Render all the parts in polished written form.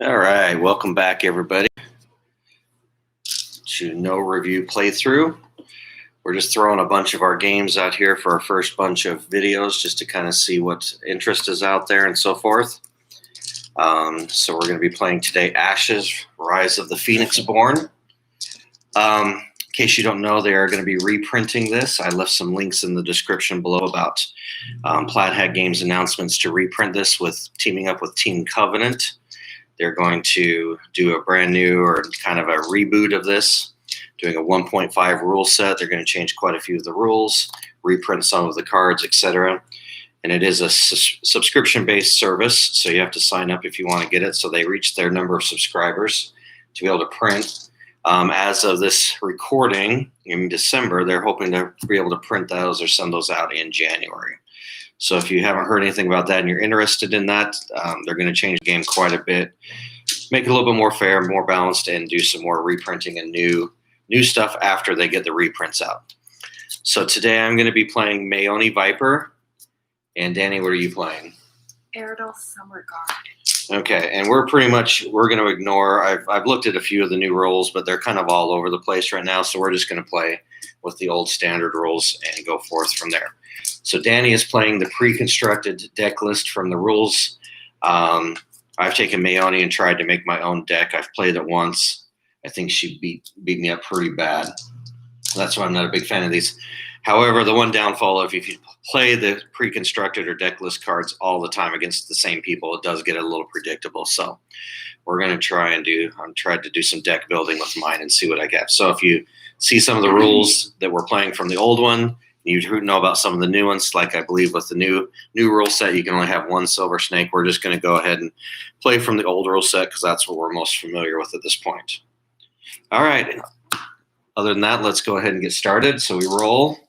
All right, welcome back everybody to No Review Playthrough. We're just throwing a bunch of our games out here for our first bunch of videos just to kind of see what interest is out there and so forth. So we're going to be playing today Ashes, Rise of the Phoenix Born. In case you don't know, they are going to be reprinting this. I left some links in the description below about Plaid Hat Games announcements to reprint this with teaming up with Team Covenant. They're going to do a brand new or kind of a reboot of this, doing a 1.5 rule set. They're going to change quite a few of the rules, reprint some of the cards, etc. And it is a subscription-based service, so you have to sign up if you want to get it. So they reached their number of subscribers to be able to print. As of this recording in December, they're hoping to be able to print those or send those out in January. So if you haven't heard anything about that and you're interested in that, they're going to change the game quite a bit, make it a little bit more fair, more balanced, and do some more reprinting and new stuff after they get the reprints out. So today I'm going to be playing Maeoni Viper. And Dani, what are you playing? Aradel Summergaard. Okay, and we're going to ignore, I've looked at a few of the new rules, but they're kind of all over the place right now, so we're just going to play with the old standard rules and go forth from there. So Dani is playing the pre-constructed deck list from the rules. I've taken Maeoni and tried to make my own deck. I've played it once. I think she beat me up pretty bad. That's why I'm not a big fan of these. However, the one downfall of if you play the pre-constructed or deck list cards all the time against the same people, it does get a little predictable. So we're going to try to do some deck building with mine and see what I get. So if you see some of the rules that we're playing from the old one, you know about some of the new ones, like I believe with the new rule set, you can only have one silver snake. We're just going to go ahead and play from the old rule set because that's what we're most familiar with at this point. All right. Other than that, let's go ahead and get started. So we roll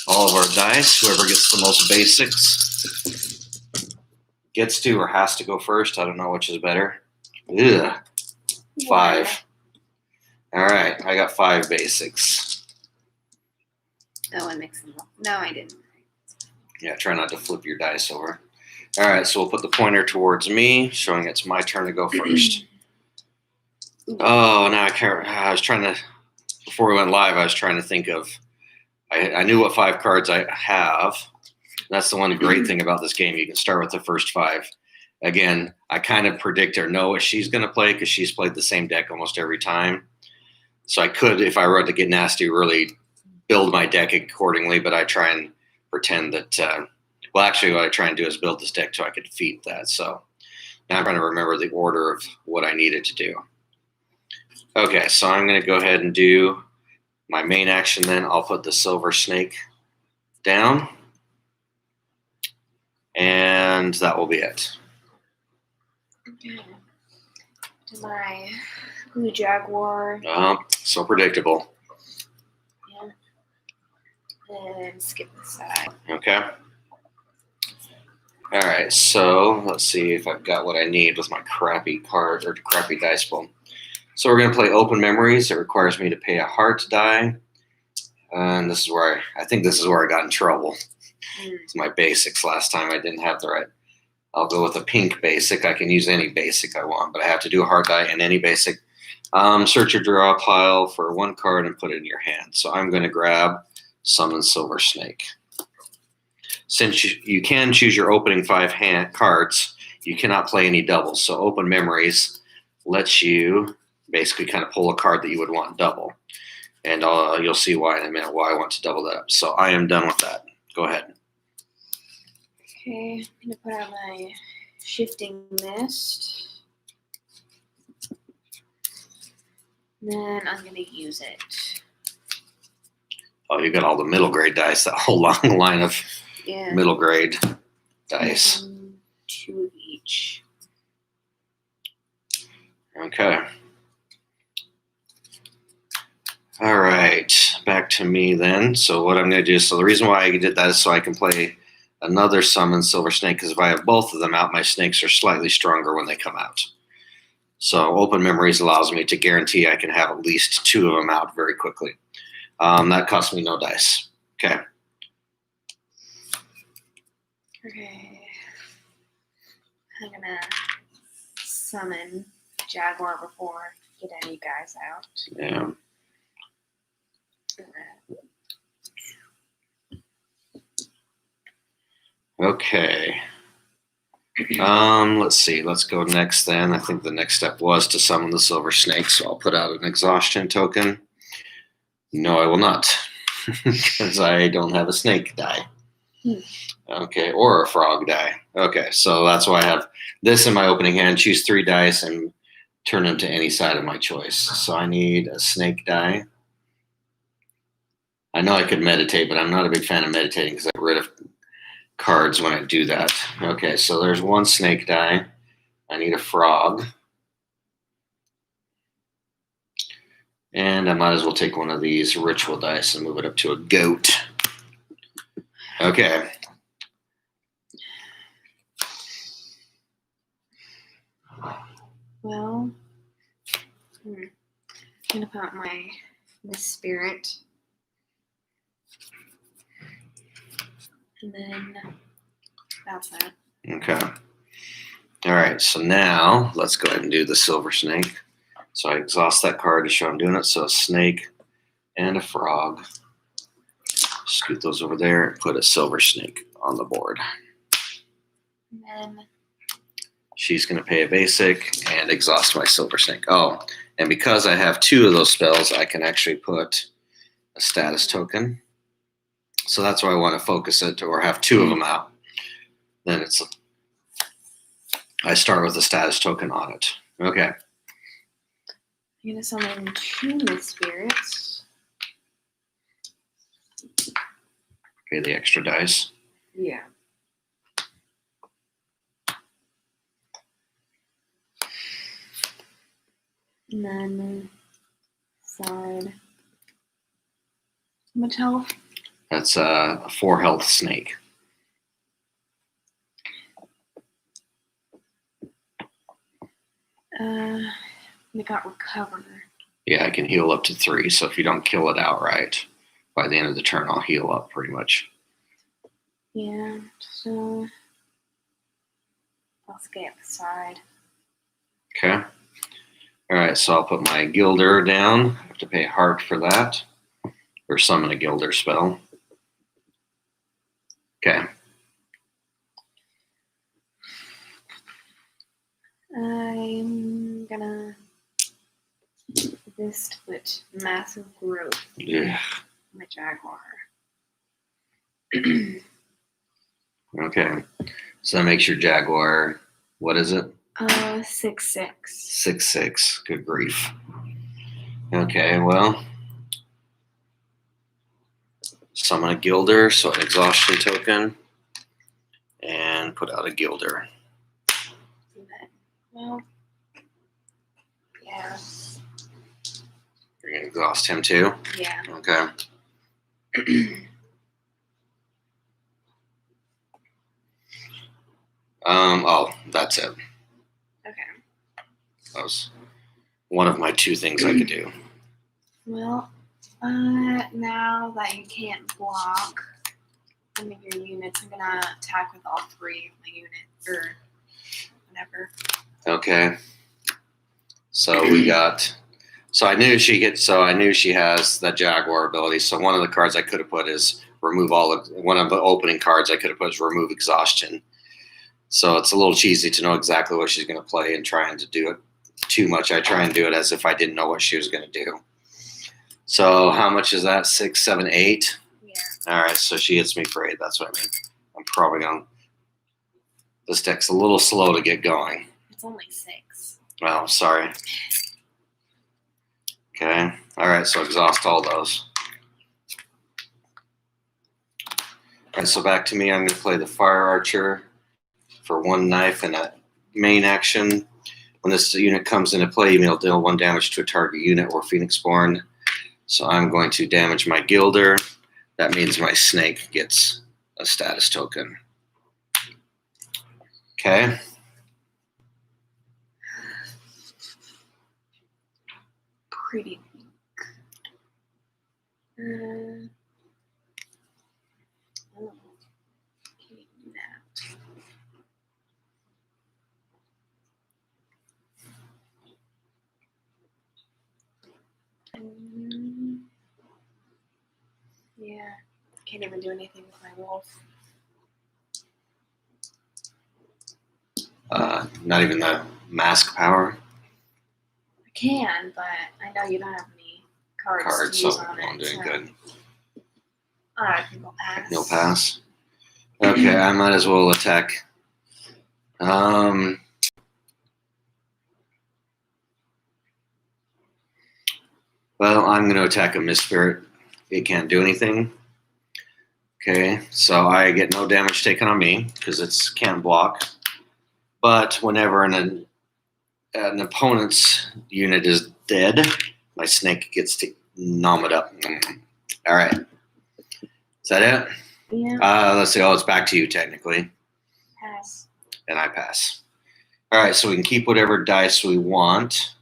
all of our dice. Whoever gets the most basics gets to or has to go first. I don't know which is better. Ugh. 5. All right. I got 5 basics. Oh, I mixed them up. No, I didn't. Yeah, try not to flip your dice over. All right, so we'll put the pointer towards me, showing it's my turn to go first. Oh, now I can't. I was trying to, before we went live, I was trying to think of, I knew what 5 cards I have. That's the one great thing about this game. You can start with the first 5. Again, I kind of predict or know what she's going to play because she's played the same deck almost every time. So I could, if I were to get nasty, really build my deck accordingly, but I try and pretend that, well, actually what I try and do is build this deck so I could defeat that. So now I'm trying to remember the order of what I needed to do. Okay, so I'm going to go ahead and do my main action then. I'll put the silver snake down, and that will be it. Okay. To my blue jaguar. So predictable. And skip the side. Okay. All right, so let's see if I've got what I need with my crappy card or crappy dice pool. So we're going to play Open Memories. It requires me to pay a heart die. And this is where I think this is where I got in trouble. It's my basics last time. I didn't have the right. I'll go with a pink basic. I can use any basic I want, but I have to do a heart die and any basic. Search your draw pile for 1 card and put it in your hand. So I'm going to grab Summon Silver Snake. Since you can choose your opening 5 cards, you cannot play any doubles. So Open Memories lets you basically kind of pull a card that you would want double. And you'll see why in a minute why I want to double that up. So I am done with that. Go ahead. Okay, I'm going to put out my Shifting Mist. And then I'm going to use it. Oh, you got all the middle grade dice, that whole long line of middle grade dice. 2 of each. Okay. All right, back to me then. So what I'm going to do, so the reason why I did that is so I can play another Summon Silver Snake, because if I have both of them out, my snakes are slightly stronger when they come out. So Open Memories allows me to guarantee I can have at least 2 of them out very quickly. That costs me no dice. Okay. Okay. I'm gonna summon Jaguar before get any guys out. Yeah. Okay. Let's see. Let's go next then. I think the next step was to summon the silver snake, so I'll put out an exhaustion token. No, I will not, because I don't have a snake die. Okay, or a frog die. Okay, so that's why I have this in my opening hand. Choose 3 dice and turn them to any side of my choice. So I need a snake die. I know I could meditate, but I'm not a big fan of meditating because I get rid of cards when I do that. Okay, so there's 1 snake die. I need a frog. And I might as well take one of these ritual dice and move it up to a goat. Okay. Well, I'm gonna put out this spirit. And then that's that. Okay. All right, so now let's go ahead and do the silver snake. So I exhaust that card to show I'm doing it. So a snake and a frog. Scoot those over there and put a silver snake on the board. And then she's going to pay a basic and exhaust my silver snake. Oh, and because I have 2 of those spells, I can actually put a status token. So that's why I want to focus it or have 2 of them out. Then I start with a status token on it. Okay. I'm gonna summon 2 Mist Spirits. Pay the extra dice. Yeah. And then side. How much health? That's a 4 health snake. They got recover. Yeah, I can heal up to 3. So if you don't kill it outright, by the end of the turn, I'll heal up pretty much. Yeah, so I'll skip the side. Okay. All right, so I'll put my Gilder down. I have to pay heart for that. Or summon a Gilder spell. Okay. I'm gonna this to put massive growth Yeah. on my Jaguar. Okay. So that makes your Jaguar, what is it? 6/6. 6/6. Good grief. Okay, well. Summon a Gilder, so an exhaustion token. And put out a Gilder. Well, yeah. You're going to exhaust him too? Yeah. Okay. Oh, that's it. Okay. That was one of my 2 things I could do. Well, now that you can't block any of your units, I'm gonna attack with all 3 of my units, or whatever. Okay. So we got. So I knew she has that Jaguar ability. So one of the cards I could have put is remove one of the opening cards I could have put is remove exhaustion. So it's a little cheesy to know exactly what she's going to play and trying to do it too much. I try and do it as if I didn't know what she was going to do. So how much is that? 6, 7, 8? Yeah. All right, so she hits me for 8. That's what I mean. I'm probably going to... This deck's a little slow to get going. It's only 6. Well, sorry. Okay. All right, so exhaust all those. All right, so back to me. I'm going to play the Fire Archer for 1 knife and a main action. When this unit comes into play, you may deal 1 damage to a target unit or Phoenixborn. So I'm going to damage my Gilder. That means my snake gets a status token. Okay. Pretty weak. Oh, can't do that. can't even do anything with my wolf. Not even the mask power. I can, but I know you don't have any cards to So use on I'm it. doing good. I think I'll pass. No pass. Okay, I might as well attack. Well, I'm going to attack a Mist Spirit. It can't do anything. Okay, so I get no damage taken on me because it can't block. But whenever an opponent's unit is dead, my snake gets to nom it up. All right. Is that it? Yeah. Let's see. Oh, it's back to you technically. Pass. And I pass. All right, so we can keep whatever dice we want.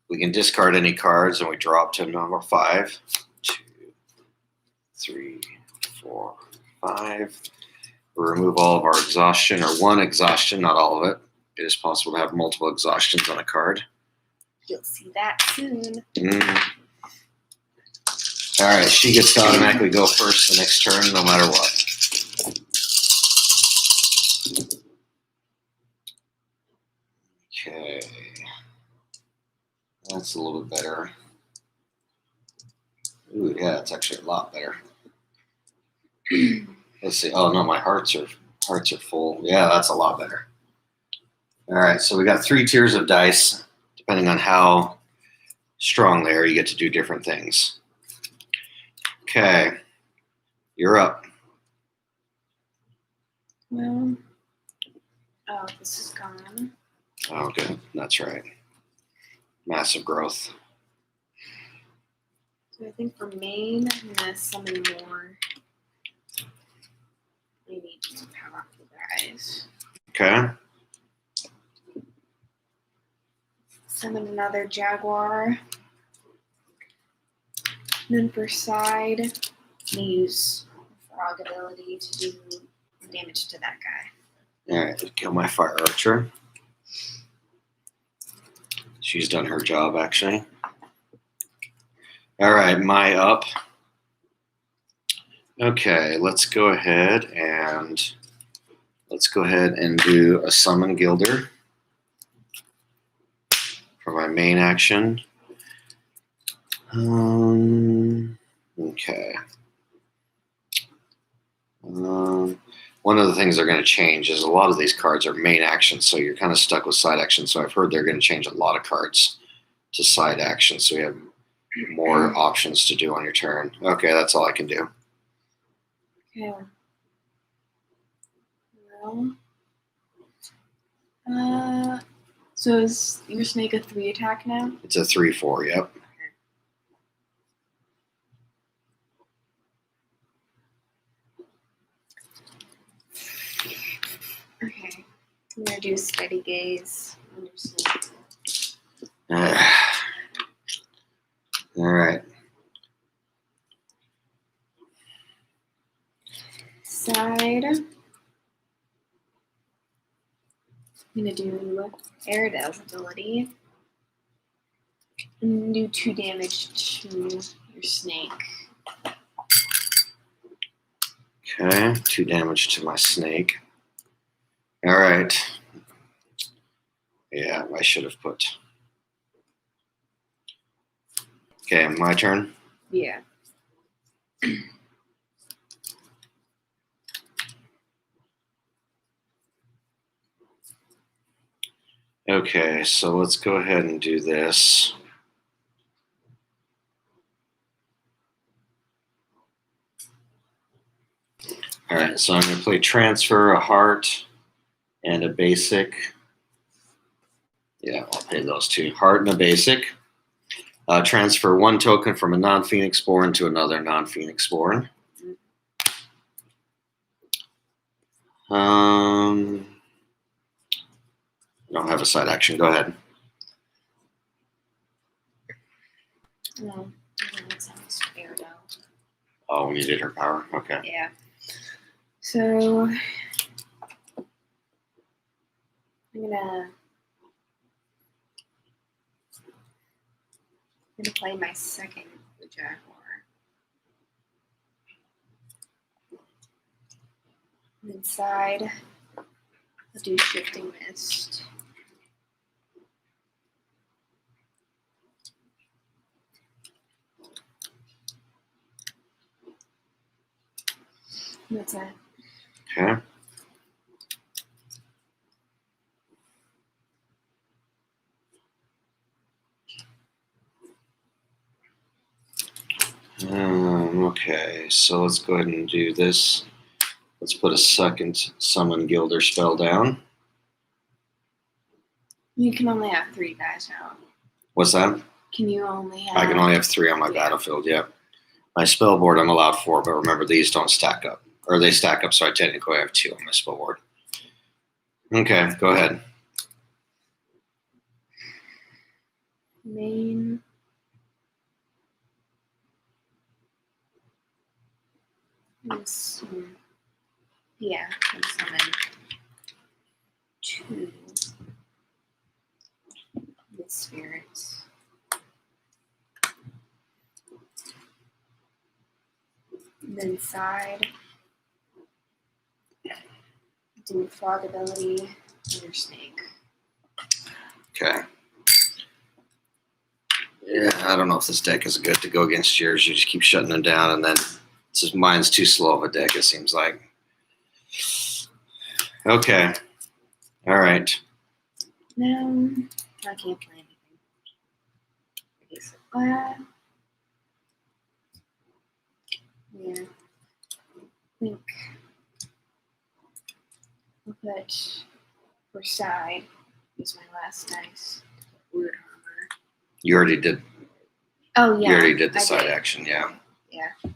We can discard any cards, and we drop to number 5. 2, 3, 4, 5. We remove all of our exhaustion, or one exhaustion, not all of it. It is possible to have multiple exhaustions on a card. You'll see that soon. All right, she gets to automatically go first the next turn, no matter what. Okay. That's a little bit better. Ooh, yeah, it's actually a lot better. Let's see. Oh no, my hearts are full. Yeah, that's a lot better. All right, so we got 3 tiers of dice. Depending on how strong they are, you get to do different things. Okay, you're up. Well, oh, this is gone. Oh, good. That's right. Massive growth. So I think for main, I'm gonna summon more. I need some powerful guys. Okay. Summon another jaguar. And then for side, I'm gonna use frog ability to do damage to that guy. All right, kill my fire archer. She's done her job, actually. All right, my up. Okay, let's go ahead and do a summon Gilder for my main action. Okay. One of the things they're going to change is a lot of these cards are main actions, so you're kind of stuck with side actions. So I've heard they're going to change a lot of cards to side actions, so you have more options to do on your turn. Okay, that's all I can do. Okay. Well, so is your snake a 3 attack now? It's a 3/4. Yep. Okay. I'm gonna do steady gaze on your snake. All right. Side. I'm gonna do Aradel's ability and do 2 damage to your snake. Okay, 2 damage to my snake. All right. Yeah, I should have put. Okay, my turn. Yeah. Okay, so let's go ahead and do this. All right, so I'm going to play transfer, a heart, and a basic. Yeah, I'll pay those 2. Heart and a basic. Transfer 1 token from a non-Phoenix Born to another non-Phoenix Born. I don't have a side action. Go ahead. No, that sounds fair though. Oh, when you did her power. Okay. Yeah. So I'm gonna play my second jaguar. Inside, I'll do shifting mist. That's it. Okay. Okay, so let's go ahead and do this. Let's put a second summon Gilder spell down. You can only have 3 guys out. What's that? Can you only have? I can only have 3 on my battlefield, yeah. My spell board, I'm allowed 4, but remember, these don't stack up. Or they stack up, so I technically have 2 on my spell board. Okay, go ahead. Main. Yeah, I'm summon 2 the spirits. Then side, do fog ability, your snake. Okay. Yeah, I don't know if this deck is good to go against yours. You just keep shutting them down, and then it's just, mine's too slow of a deck, it seems like. Okay. All right. No, I can't play anything. Okay, so Plaid. Yeah. I think I'll put for side, use my last dice. Weird armor. You already did. Oh yeah. You already did the I side did. action, yeah. Yeah.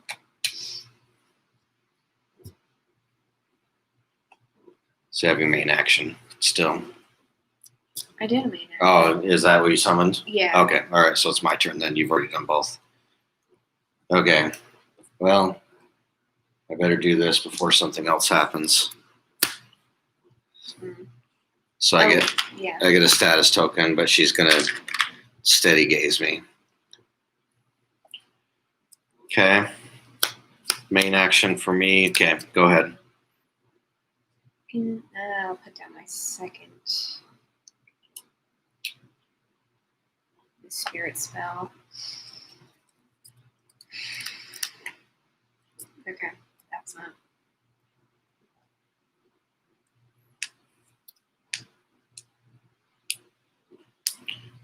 So you have your main action still. I did a main action. Oh, is that what you summoned? Yeah. Okay, all right, so it's my turn then. You've already done both. Okay, well, I better do this before something else happens. Mm. So I get a status token, but she's going to steady gaze me. Okay, main action for me. Okay, go ahead. I'll put down my second the spirit spell. Okay, that's not.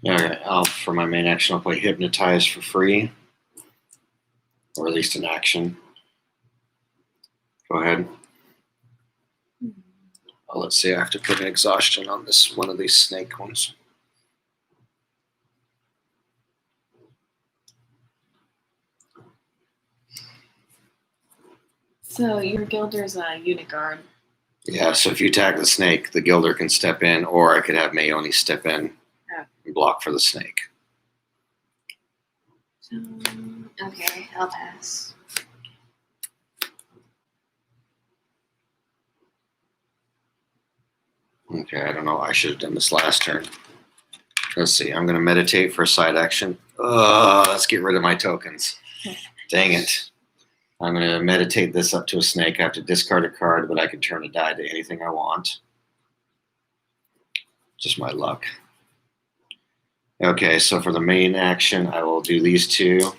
All right, for my main action, I'll play Hypnotize for free, or at least an action. Go ahead. Oh, let's see, I have to put an exhaustion on this one of these snake ones. So your Gilder's a unit guard. Yeah, so if you attack the snake, the Gilder can step in, or I could have Maeoni step in and block for the snake. So, okay, I'll pass. Okay, I don't know. I should have done this last turn. Let's see. I'm going to meditate for a side action. Let's get rid of my tokens. Dang it. I'm going to meditate this up to a snake. I have to discard a card, but I can turn a die to anything I want. Just my luck. Okay, so for the main action, I will do these 2.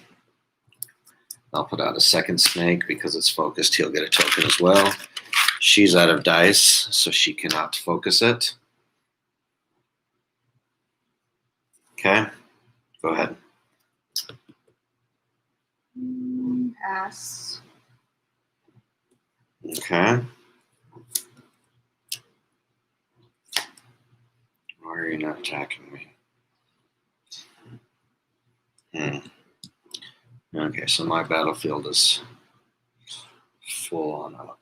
I'll put out a second snake because it's focused. He'll get a token as well. She's out of dice, so she cannot focus it. Okay, go ahead. Pass. Okay. Why are you not attacking me? Okay, so my battlefield is full on up.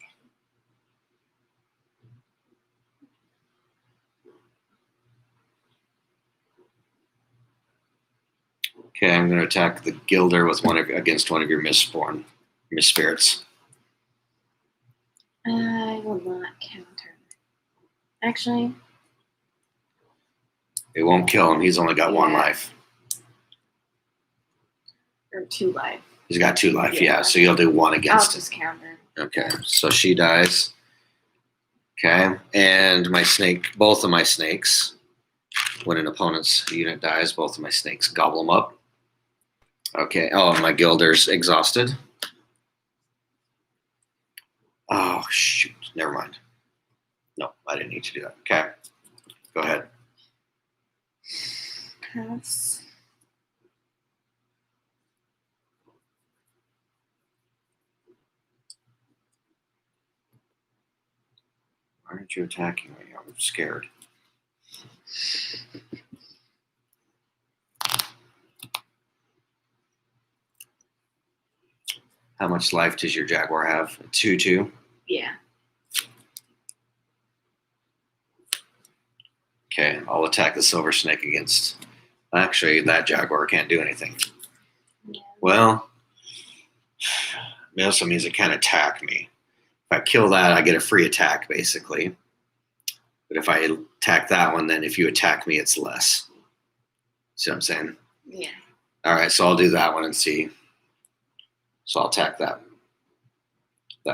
Okay, I'm going to attack the Gilder with against one of your Mistborn, Misspirits. I will not counter. Actually, It won't kill him. He's only got 1 life. or 2 life. He's got 2 life, yeah. So you'll do 1 I'll against him. just counter. Okay, so she dies. Okay, and my snake, both of my snakes, when an opponent's unit dies, both of my snakes gobble them up. Okay, oh, and my Gilder's exhausted. Oh, shoot, never mind. No, I didn't need to do that. Okay, go ahead. Pass. Why aren't you attacking me? I'm scared. How much life does your Jaguar have? 2/2? Yeah. Okay, I'll attack the Silver Snake against... Actually, that Jaguar can't do anything. Yeah. Well, it also means it can't attack me. If I kill that, I get a free attack, basically. But if I attack that one, then if you attack me, it's less. See what I'm saying? Yeah. All right, so I'll do that one and see. So I'll attack that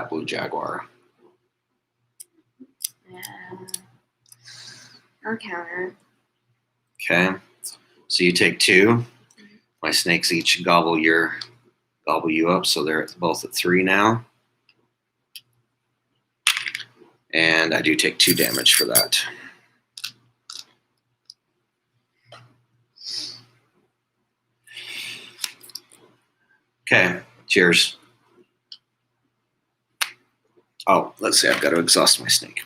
blue Jaguar. I'll counter. Okay, so you take 2. My snakes each gobble you up, so they're both at 3 now. And I do take 2 damage for that. Okay, cheers. Oh, let's see, I've got to exhaust my snake.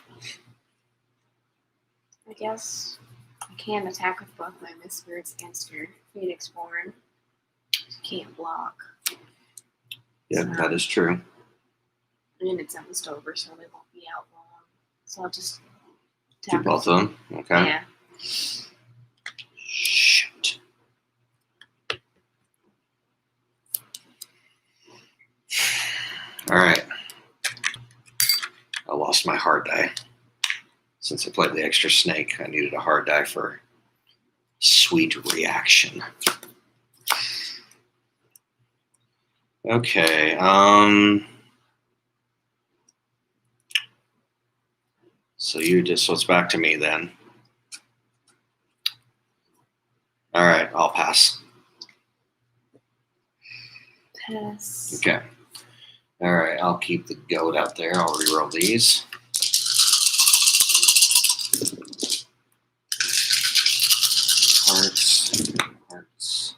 I guess I can attack with both my Misspirits against your Phoenix Born. Can't block. Yep, So, that is true. and it's almost over, so they won't be out long. So I'll just Do both of them? Okay. Yeah. Shit. All right. I lost my hard die. Since I played the extra snake, I needed a hard die for sweet reaction. Okay. So it's back to me then. All right, I'll pass. Pass. Okay. All right, I'll keep the goat out there. I'll reroll these. Hearts.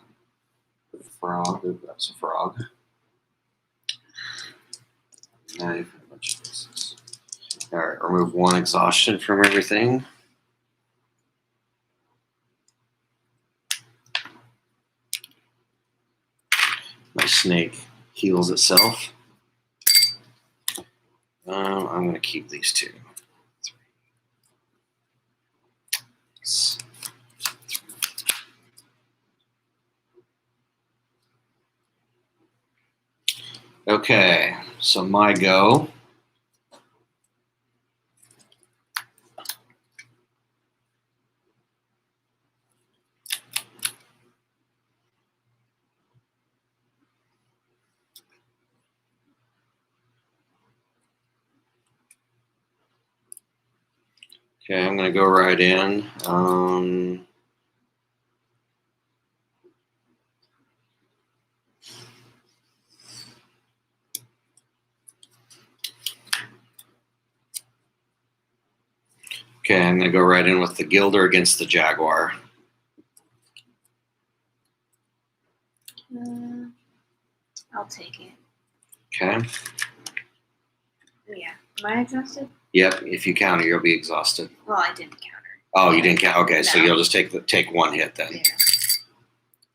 Frog. Ooh, that's a frog. Knife and a bunch of pieces. All right, remove 1 exhaustion from everything. My snake heals itself. I'm going to keep these 2. 3. Okay, so my go. Okay, I'm going to go right in. Okay, I'm going to go right in with the Gilder against the Jaguar. I'll take it. Okay. Oh, yeah. Am I exhausted? Yep, if you counter, you'll be exhausted. Well, I didn't counter. Oh, you didn't count? Okay, so No. you'll just take 1 hit then. Yeah.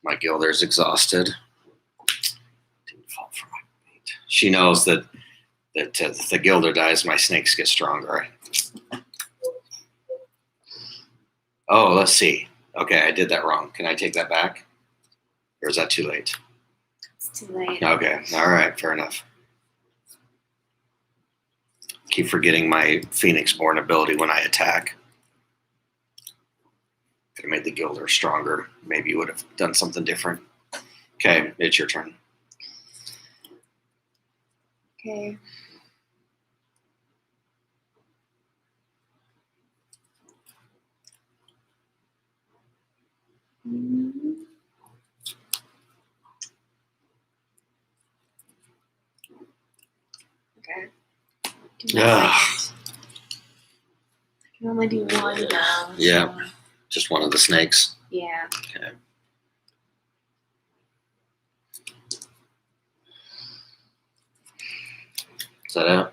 My Gilder's exhausted. Didn't fall for my bait. She knows that if the Gilder dies, my snakes get stronger. Oh, let's see. Okay, I did that wrong. Can I take that back? Or is that too late? It's too late. Okay, all right, fair enough. Keep forgetting my Phoenix Born ability when I attack. Could have made the Gilder stronger. Maybe you would have done something different. Okay, it's your turn. Okay. Mm. Okay. Give me a Ugh. second. I can only do one now. Yeah. So, Just one of the snakes. yeah. Okay. Is that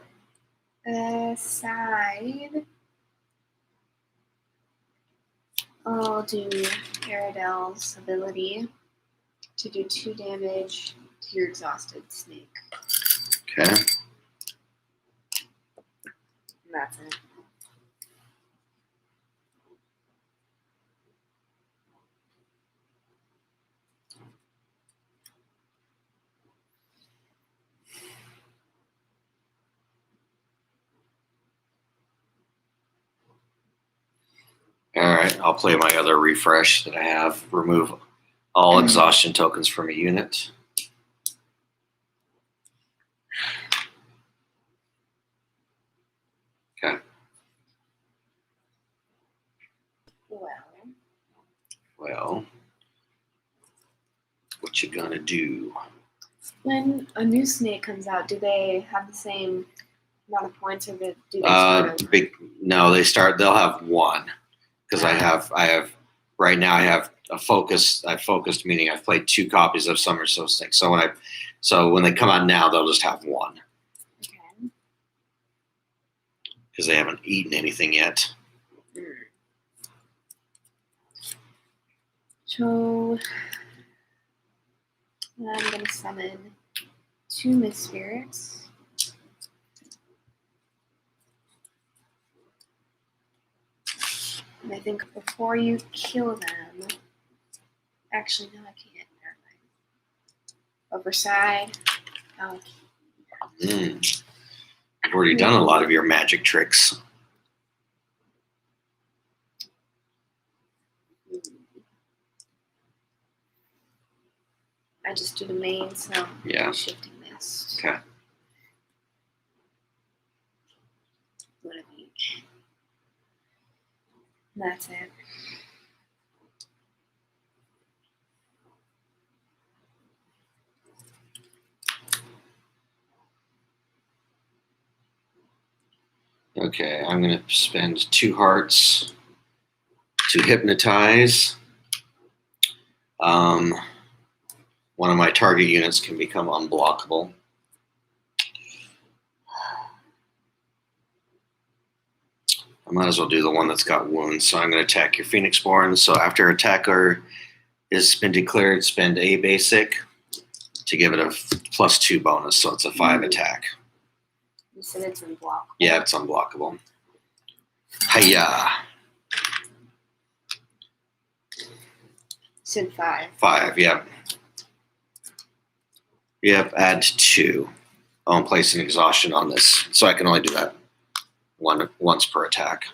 it? Side. I'll do Aradel's ability to do 2 damage to your exhausted snake. Okay. And that's it. All right. I'll play my other refresh that I have. Remove all exhaustion tokens from a unit. Okay. Well, what you gonna do? When a new snake comes out, do they have the same amount of points, or do they start over? No, they'll have one. Because I have right now I have a focus. I've focused, meaning I've played 2 copies of Summer Snake. So when they come out now, they'll just have one Okay. because they haven't eaten anything yet. So I'm gonna summon 2 Mist Spirits. And I think before you kill them, actually no, I can't. Never mind. Overside. Oh, You've already done a lot of your magic tricks. I just do the main, so Yeah. shifting mist. Okay. One of each. And that's it. Okay, I'm going to spend 2 hearts to hypnotize. One of my target units can become unblockable. I might as well do the one that's got wounds. So I'm going to attack your Phoenixborn. So after attacker has been declared, spend a basic to give it a +2 bonus. So it's a 5 attack. You said it's unblockable. Yeah, it's unblockable. Hiya! Said 5. 5, yep. Yep, add 2. I'll place an exhaustion on this. So I can only do that once per attack.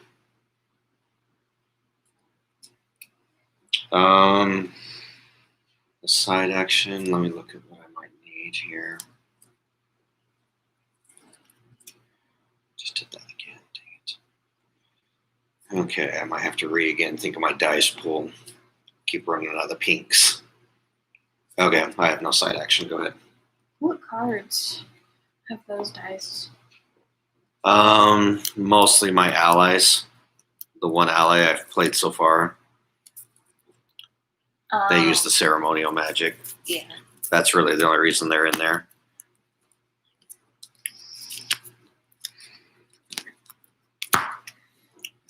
Side action, let me look at what I might need here. Just did that again, dang it. Okay, I might have to again, think of my dice pool. Keep running out of the pinks. Okay, I have no side action, go ahead. What cards have those dice? Mostly my allies. The one ally I've played so far. They use the ceremonial magic. Yeah. That's really the only reason they're in there. I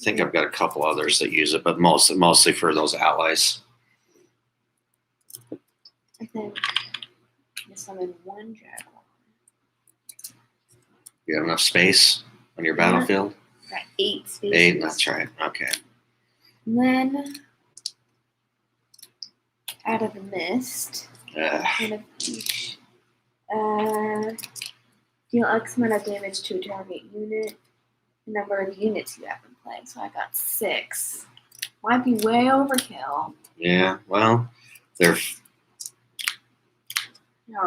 think I've got a couple others that use it, but mostly for those allies. I think I summon 1 Jaguar. You have enough space on your battlefield? Got 8 spaces. 8, that's right. Okay. And then out of the mist, one of each. Deal X amount of damage to a target unit. The number of units you have in play. So I got 6. Might be way overkill. Yeah, well, they're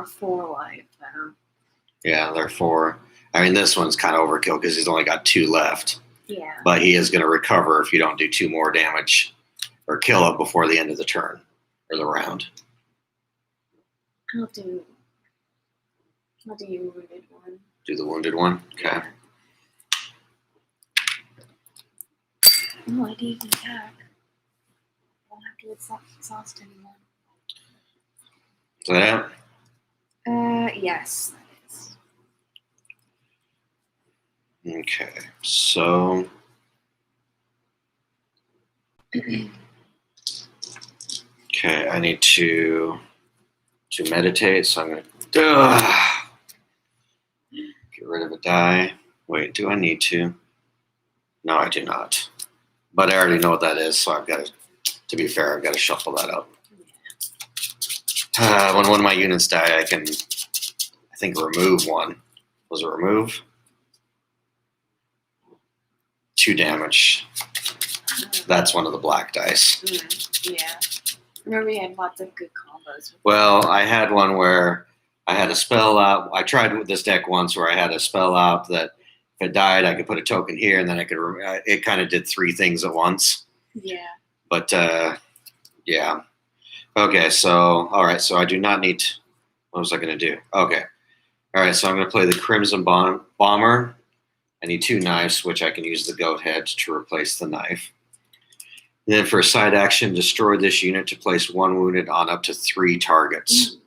4 life though. Yeah, they're 4. I mean, this one's kind of overkill because he's only got 2 left. Yeah. But he is going to recover if you don't do 2 more damage or kill it before the end of the turn. or the round? I'll do you wounded one. Do the wounded one. Okay. Yeah. Oh, I didn't attack. I don't have to exhaust anymore. Is that it? Yes, that is. Okay. So. Okay, I need to meditate, so I'm gonna get rid of a die. Wait, do I need to? No, I do not. But I already know what that is, so I've got to be fair, I've got to shuffle that out. When one of my units die, I think, remove one. Was it remove? 2 damage. That's one of the black dice. Yeah. Remember you had lots of good combos. Well, I had one where I had a spell out. I tried with this deck once where I had a spell out that if it died, I could put a token here, and then I could. It kind of did 3 things at once. Yeah. But yeah. Okay, so all right, so I do not need. What was I going to do? Okay, all right, so I'm going to play the Crimson Bomber. I need 2 knives, which I can use the goat head to replace the knife. And then for a side action, destroy this unit to place 1 wounded on up to 3 targets.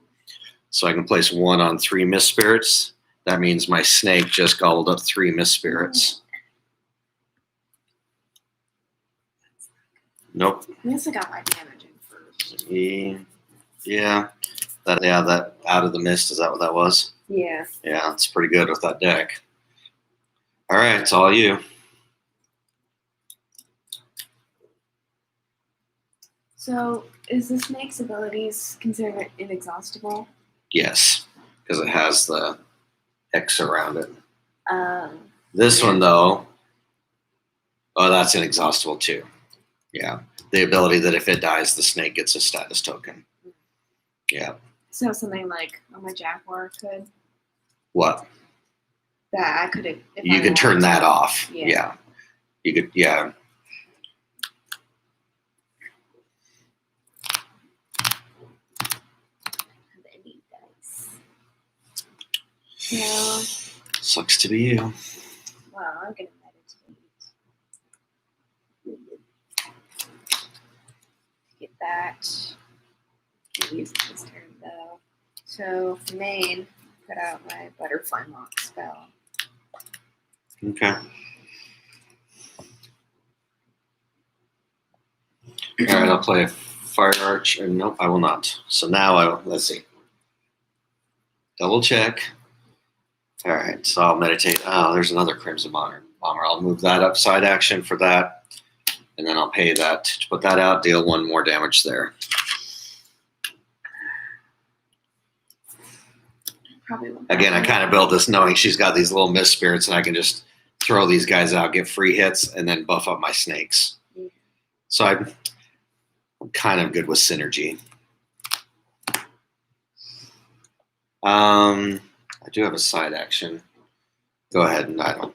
So I can place 1 on 3 mist spirits. That means my snake just gobbled up 3 mist spirits. Nope. At least I got my damage in first. Yeah. That out of the mist, is that what that was? Yeah. Yeah, it's pretty good with that deck. All right, it's all you. So, is the snake's abilities considered inexhaustible? Yes, because it has the X around it. This yeah. one, though, that's inexhaustible too. Yeah, the ability that if it dies, the snake gets a status token. Yeah. So something like my Jaguar could? What? That I could. You could turn that off. Yeah. You could. Yeah. Yeah. Sucks to be you. Well, I'm gonna meditate. Get that. I'll use it this turn though. So for main, put out my butterfly mock spell. Okay. All right, I'll play a fire arch. Or nope, I will not. So now let's see. Double check. All right, so I'll meditate. Oh, there's another Crimson Bomber. I'll move that up side action for that, and then I'll pay that to put that out. Deal 1 more damage there. Again, I kind of built this knowing she's got these little mist spirits, and I can just throw these guys out, get free hits, and then buff up my snakes. So I'm kind of good with synergy. I do have a side action. Go ahead, and I don't.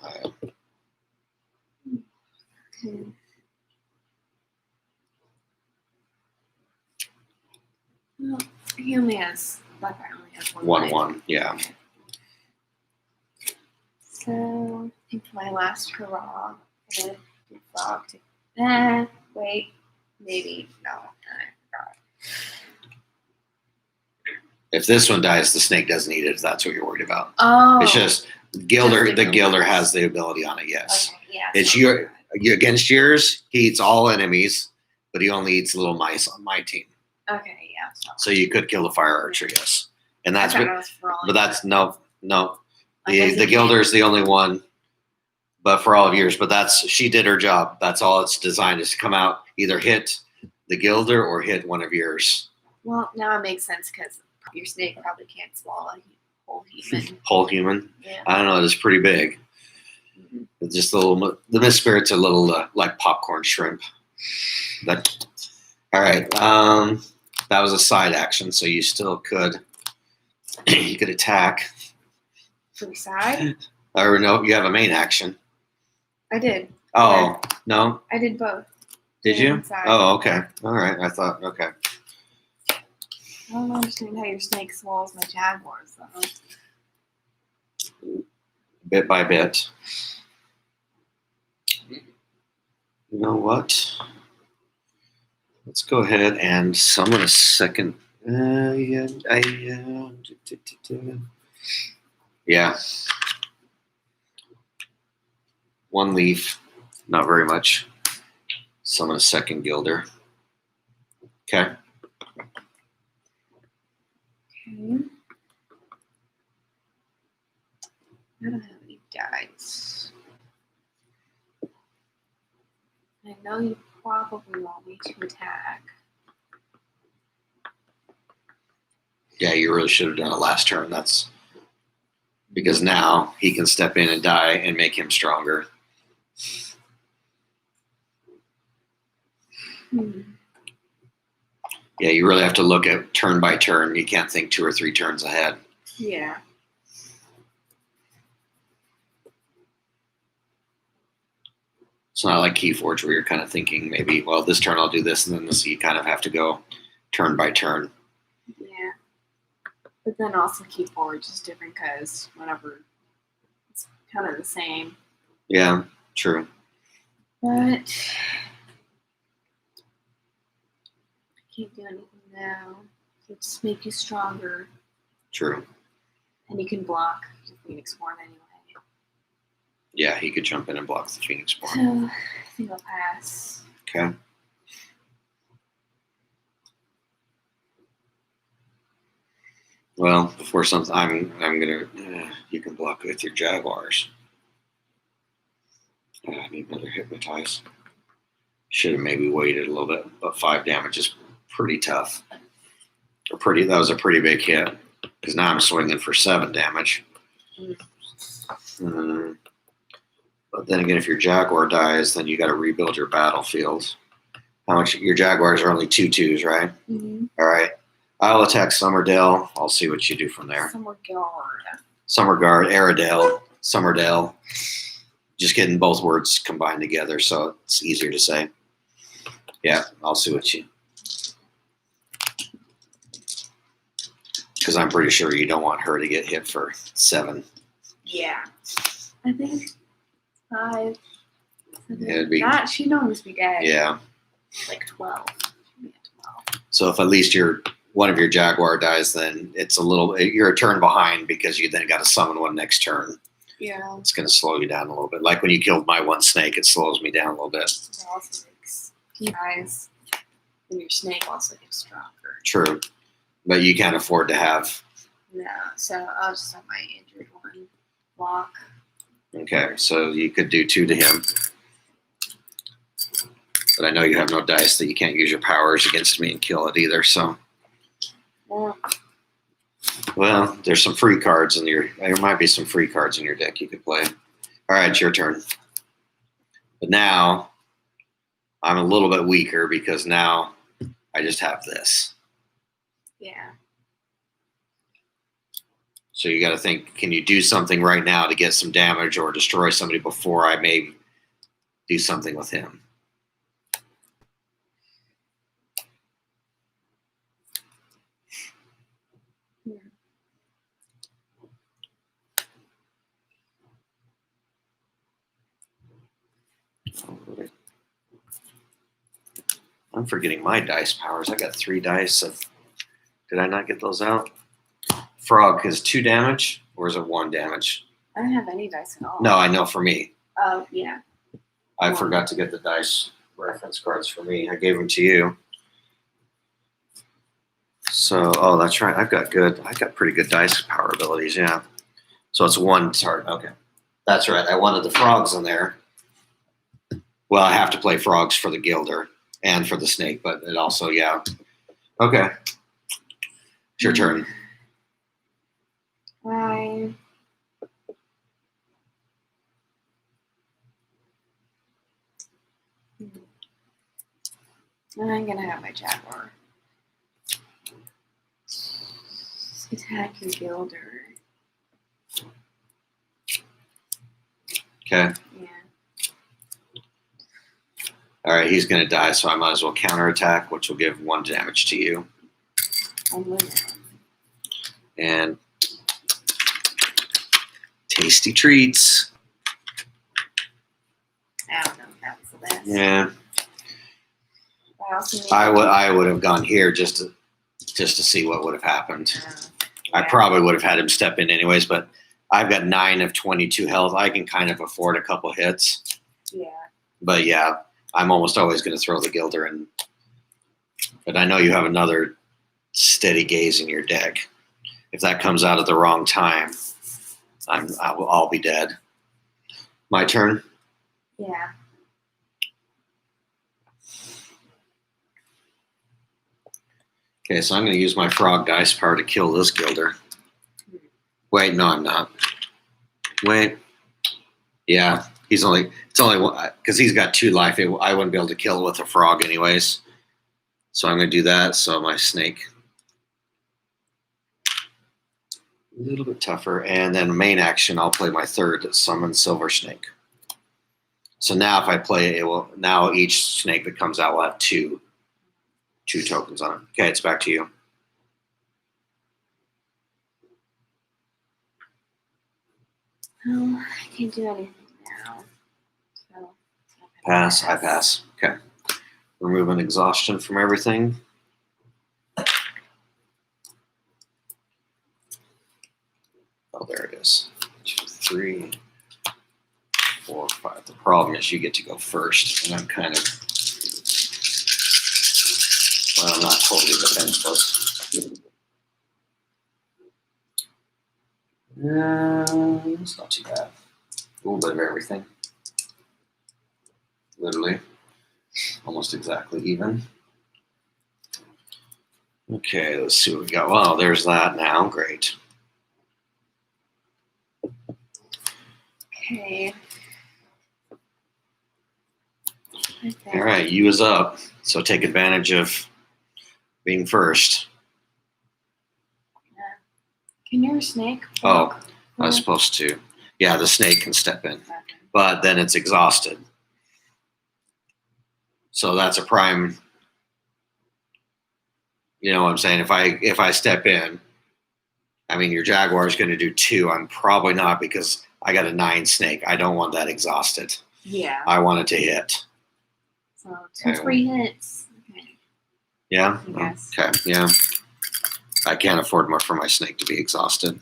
Okay. Well, he only has. Black Hat only has 1. 1/1, yeah. So I think my last hurrah. I'm gonna do frog to. Wait, maybe no. I forgot. If this one dies, the snake doesn't eat it. If that's what you're worried about. Oh. It's just Gilder. The Gilder has the ability on it. Yes. Okay, yeah. It's you against yours. He eats all enemies, but he only eats little mice on my team. Okay, yeah. So you could kill the fire archer, yes. And that's but that's no. The Gilder is the only one, but for all of yours. But she did her job. That's all it's designed is to come out either hit the Gilder or hit one of yours. Well, now it makes sense because your snake probably can't swallow a whole human. Whole human? Yeah. I don't know. It's pretty big. Mm-hmm. It's just the mist spirit's a little like popcorn shrimp. All right. That was a side action, so you still could. You could attack. From the side? Or no, you have a main action. I did. Oh, yeah. No? I did both. Did you? Inside. Oh, okay. All right. I thought, okay. I don't understand how your snake swallows my jaguars, though. Bit by bit. You know what? Let's go ahead and summon a second. Yeah. One leaf, not very much. Summon a second gilder. Okay. Okay. I don't have any dice. I know you probably want me to attack. Yeah, you really should have done it last turn. That's because now he can step in and die and make him stronger. Yeah, you really have to look at turn by turn. You can't think 2 or 3 turns ahead. Yeah. It's not like Keyforge where you're kind of thinking maybe, well, this turn I'll do this and then this. You kind of have to go turn by turn. Yeah. But then also Keyforge is different because whenever it's kind of the same. Yeah, true. But I can't do anything now. It'll just make you stronger. True. And you can block the Phoenix Born anyway. Yeah, he could jump in and block the Phoenix Born. So I think I'll pass. Okay. Well, before something, I'm gonna. You can block with your Jaguars. I need another hypnotize. Should have maybe waited a little bit, but 5 damage is pretty tough. That was a pretty big hit because now I'm swinging for 7 damage. But then again, if your Jaguar dies, then you got to rebuild your battlefield. How much? Your Jaguars are only 2/2s, right? Mm-hmm. All right. I'll attack Summerdale. I'll see what you do from there. Summergaard, Aradel, Summerdale. Just getting both words combined together, so it's easier to say. Yeah, I'll see what you. Because I'm pretty sure you don't want her to get hit for 7. Yeah. I think 5. It'd be, she'd almost be dead. Yeah. Like 12. She'd be at 12. So if at least one of your Jaguar dies, then you're a turn behind because you then got to summon one next turn. Yeah. It's going to slow you down a little bit. Like when you killed my one snake, it slows me down a little bit. It also makes you guys and your snake also gets stronger. True. But you can't afford to have. No, so I'll just have my injured one block. Okay, so you could do 2 to him. But I know you have no dice that you can't use your powers against me and kill it either, so. Yeah. Well, there's some free cards there might be some free cards in your deck you could play. All right, it's your turn. But now I'm a little bit weaker because now I just have this. Yeah. So you got to think, can you do something right now to get some damage or destroy somebody before I may do something with him? I'm forgetting my dice powers. I got 3 dice of. Did I not get those out? Frog is 2 damage, or is it 1 damage? I don't have any dice at all. No, I know for me. Oh, yeah. I forgot to get the dice reference cards for me. I gave them to you. So, oh, that's right. I got pretty good dice power abilities, yeah. So it's 1 target. Okay. That's right. I wanted the frogs in there. Well, I have to play frogs for the Gilder and for the snake, but it also, yeah. Okay. It's your turn. Bye. I'm going to have my Jaguar. Just attack your Gilder. Okay. Yeah. All right, he's going to die, so I might as well counterattack, which will give 1 damage to you. And tasty treats. I don't know if that's the best. Yeah. I also need I would have gone here just to see what would have happened. I probably would have had him step in anyways, but I've got 9 of 22 health. I can kind of afford a couple hits. Yeah. But yeah, I'm almost always going to throw the Gilder in. But I know you have another steady gaze in your deck. If that comes out at the wrong time, I'll be dead. My turn? Yeah. Okay, so I'm going to use my Frog Dice Power to kill this Gilder. Wait, no, I'm not. Wait. Yeah, it's only one, because he's got 2 life. I wouldn't be able to kill it with a frog anyways. So I'm going to do that. So my snake. A little bit tougher. And then main action, I'll play my 3rd Summon Silver Snake. So now if I play it, now each snake that comes out will have 2 tokens on it. Okay, it's back to you. Well, I can't do anything now. So Pass. I pass. Okay. Removing exhaustion from everything. Oh, there it is. 2, 3, 4, 5. The problem is you get to go first, and I'm kind of, well, I'm not totally defenseless. It's not too bad. A little bit of everything. Literally. Almost exactly even. Okay, let's see what we got. Wow, there's that now. Great. Okay. All right, you is up. So take advantage of being first. Can your snake? Oh, I was supposed to. Yeah, the snake can step in, but then it's exhausted. So that's a prime. You know what I'm saying? If I step in, I mean your Jaguar is going to do 2. I'm probably not because I got a 9 snake. I don't want that exhausted. Yeah. I want it to hit. So 2 free hits. Okay. Yeah. Yes. Okay. Yeah. I can't afford more for my snake to be exhausted.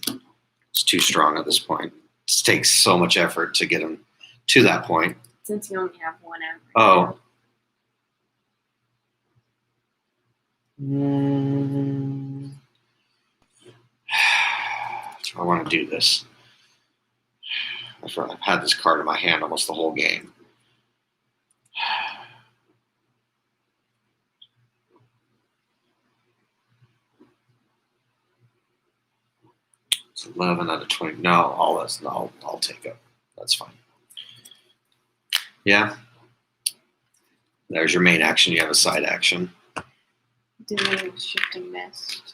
It's too strong at this point. It takes so much effort to get him to that point. Since you only have 1 average. Oh. I want to do this. I've had this card in my hand almost the whole game. It's 11 out of 20. No, I'll take it. That's fine. Yeah. There's your main action. You have a side action. Doing shifting mist.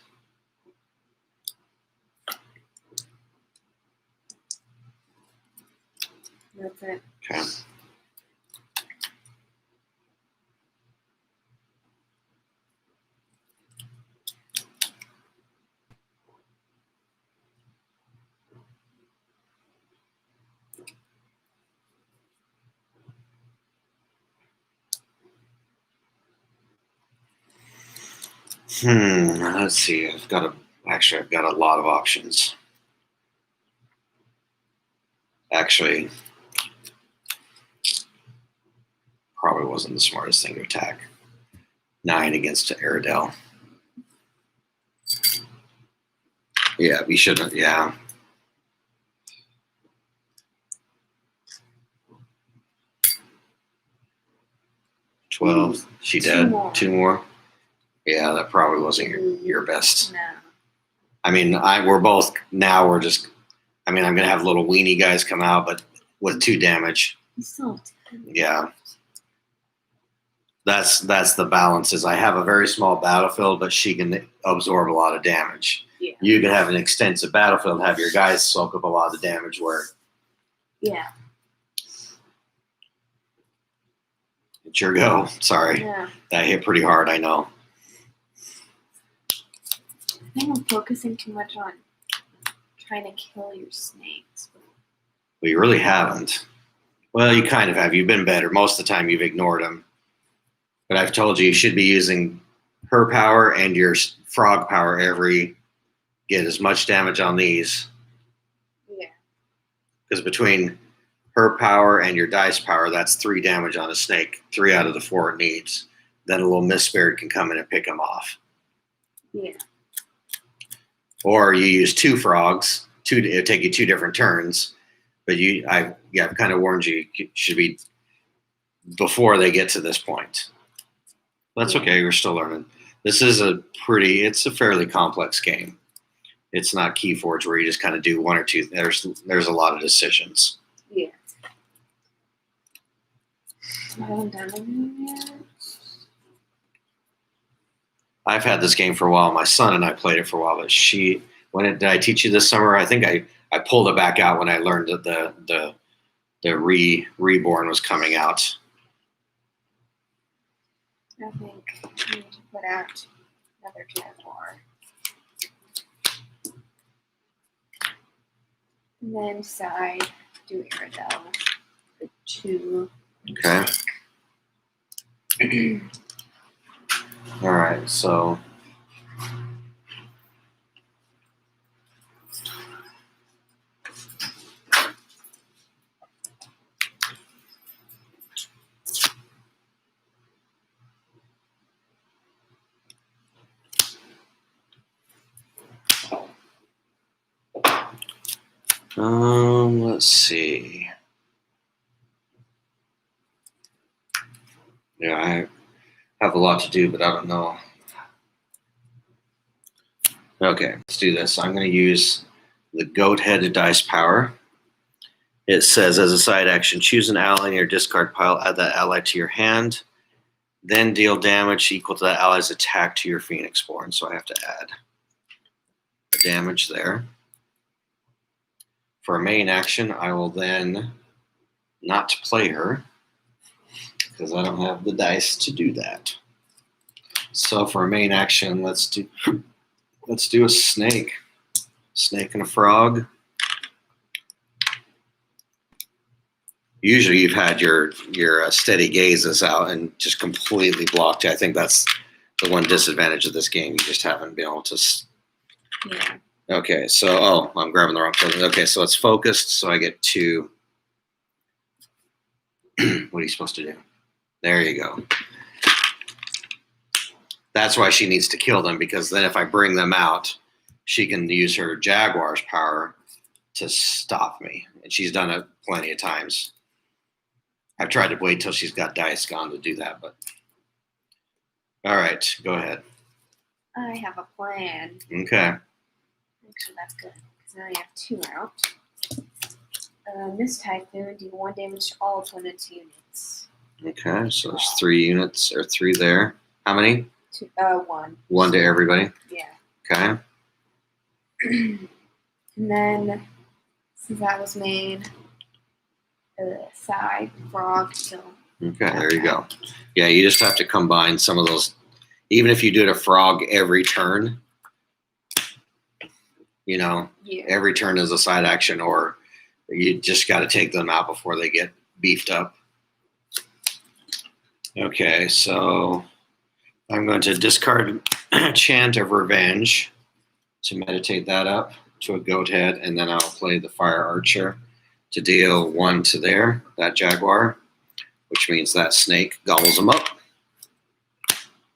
That's it. Okay. Let's see. I've got a lot of options. Actually, probably wasn't the smartest thing to attack. 9 against Aradel. Yeah, we shouldn't. Yeah. $12. She dead. 2 more. Yeah, that probably wasn't your best. No. I mean, we're both now. We're just. I mean, I'm gonna have little weenie guys come out, but with 2 damage. Yeah. That's the balance. Is I have a very small battlefield, but she can absorb a lot of damage. Yeah. You can have an extensive battlefield and have your guys soak up a lot of the damage. Where. Yeah. It's your go. Sorry. Yeah. That hit pretty hard. I know. think I'm focusing too much on trying to kill your snakes. Well, you really haven't. Well, you kind of have. You've been better. Most of the time you've ignored them. But I've told you should be using her power and your frog power get as much damage on these. Yeah. Because between her power and your dice power, that's 3 damage on a snake. 3 out of the 4 it needs. Then a little Mist Spirit can come in and pick them off. Yeah. Or you use 2 frogs. It'll take you 2 different turns. But I've kind of warned you. It should be before they get to this point. That's okay. We're still learning. This is it's a fairly complex game. It's not Keyforge where you just kind of do 1 or 2. There's a lot of decisions. Yeah. I haven't done anything yet. I've had this game for a while. My son and I played it for a while. But did I teach you this summer? I think I pulled it back out when I learned that the Reborn was coming out. I think I need to put out another Jaguar. And then side, do Aradel. The 2. Okay. All right, so let's see. Yeah, I have a lot to do, but I don't know. Okay, let's do this. I'm going to use the goat-headed dice power. It says, as a side action, choose an ally in your discard pile, add that ally to your hand, then deal damage equal to that ally's attack to your Phoenix Born. So I have to add the damage there. For a main action, I will then not play her because I don't have the dice to do that. So for a main action, let's do a snake. Snake and a frog. Usually you've had your steady gazes out and just completely blocked you. I think that's the one disadvantage of this game. You just haven't been able to. Yeah. Okay, so, I'm grabbing the wrong button. Okay, so it's focused, so I get 2. What are you supposed to do? There you go. That's why she needs to kill them, because then if I bring them out, she can use her Jaguar's power to stop me. And she's done it plenty of times. I've tried to wait till she's got dice gone to do that, but all right, go ahead. I have a plan. Okay. Actually, that's good, because now you have 2 out. This Typhoon, do 1 damage to all opponent's units. Okay, so there's 3 units, or 3 there. How many? 2, 1. 1 to everybody? Yeah. Okay. And then, since that was made, side, frog, so. Okay, there you go. Yeah, you just have to combine some of those. Even if you did a frog every turn, Yeah. every turn is a side action, or you just got to take them out before they get beefed up. Okay, so I'm going to discard Chant of Revenge to meditate that up to a goat head, and then I'll play the Fire Archer to deal 1 to that Jaguar, which means that snake gobbles them up.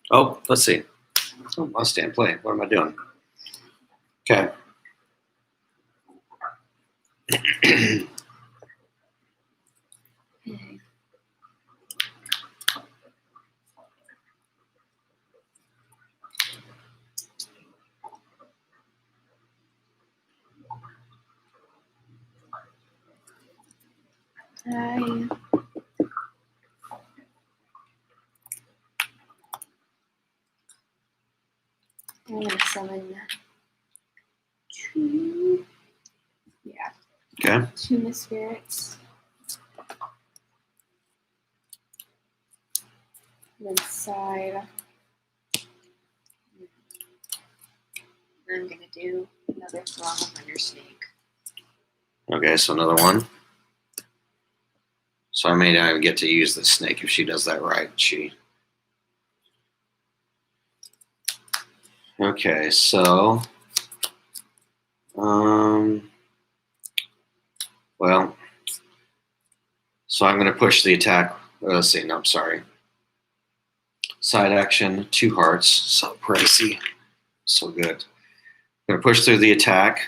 Oh, let's see. Oh, I'll stand play. What am I doing? Okay. I'm going to summon 2. Yeah. Okay. 2 Mist Spirits. And then side. And I'm gonna do another throttle on your snake. Okay, so another one. So I may not even get to use this snake if she does that right. Okay, so well, so I'm going to push the attack. Let's see. No, I'm sorry. Side action, 2 hearts. So pricey. So good. I'm going to push through the attack.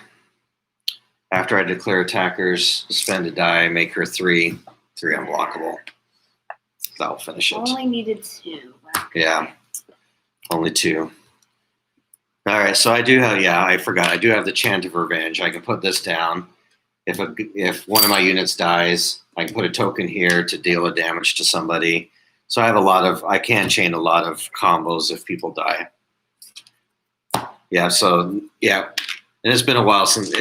After I declare attackers, spend a die, make her 3 unblockable. That'll finish it. Only needed 2. Yeah, only 2. All right, so I do have, yeah, I forgot. I do have the Chant of Revenge. I can put this down. If one of my units dies, I can put a token here to deal a damage to somebody. So I have I can chain a lot of combos if people die. Yeah, so, yeah. And it's been a while since,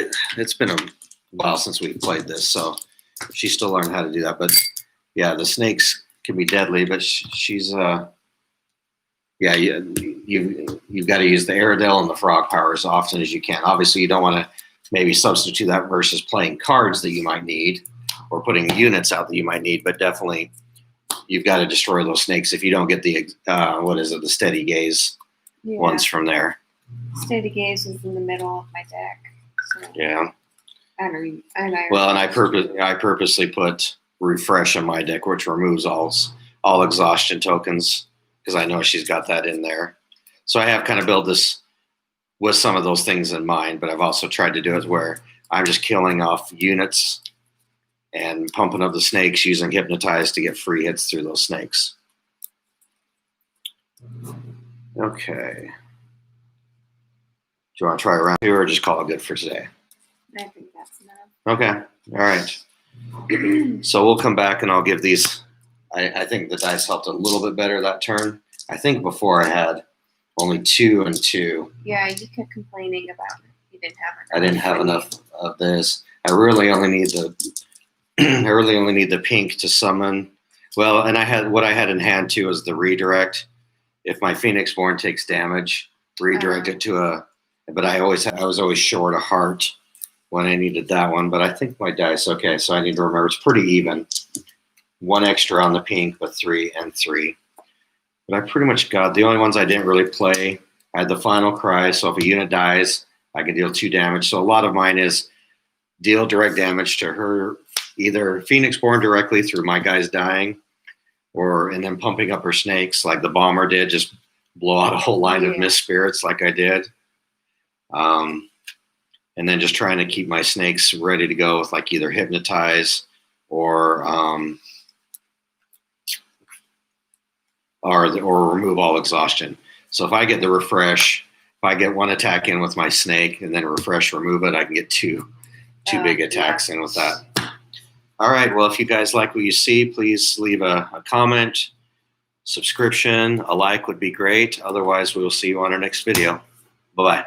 we've played this, so she's still learning how to do that. But, yeah, the snakes can be deadly, but she's, yeah, you've got to use the Aradel and the frog power as often as you can. Obviously, you don't want to maybe substitute that versus playing cards that you might need or putting units out that you might need, but definitely you've got to destroy those snakes if you don't get the, the steady gaze ones from there. Steady gaze is in the middle of my deck. So Yeah. Well, And I purposely put refresh on my deck, which removes all exhaustion tokens, because I know she's got that in there. So I have kind of built this with some of those things in mind, but I've also tried to do it where I'm just killing off units and pumping up the snakes using Hypnotize to get free hits through those snakes. Okay. Do you want to try around here or just call it good for today? I think that's enough. Okay. All right. So we'll come back and I'll give these. I think the dice helped a little bit better that turn. I think before I had only 2 and 2. Yeah, you kept complaining about it. You didn't have enough. I didn't have enough of this. I really only need the pink to summon. Well, and what I had in hand too was the redirect. If my Phoenixborn takes damage, redirect it to but I was always short a heart when I needed that one. But I think my dice, okay, so I need to remember it's pretty even. 1 extra on the pink, but 3 and 3. But I pretty much got the only ones I didn't really play. I had the Final Cry, so if a unit dies, I can deal 2 damage. So a lot of mine is deal direct damage to her, either Phoenixborn directly through my guys dying, and then pumping up her snakes like the bomber did, just blow out a whole line of mist spirits like I did. And then just trying to keep my snakes ready to go with like either Hypnotize or remove all exhaustion. So if I get the refresh, if I get 1 attack in with my snake and then refresh, remove it, I can get two big attacks in with that. All right. Well, if you guys like what you see, please leave a comment, subscription, a like would be great. Otherwise, we will see you on our next video. Bye-bye.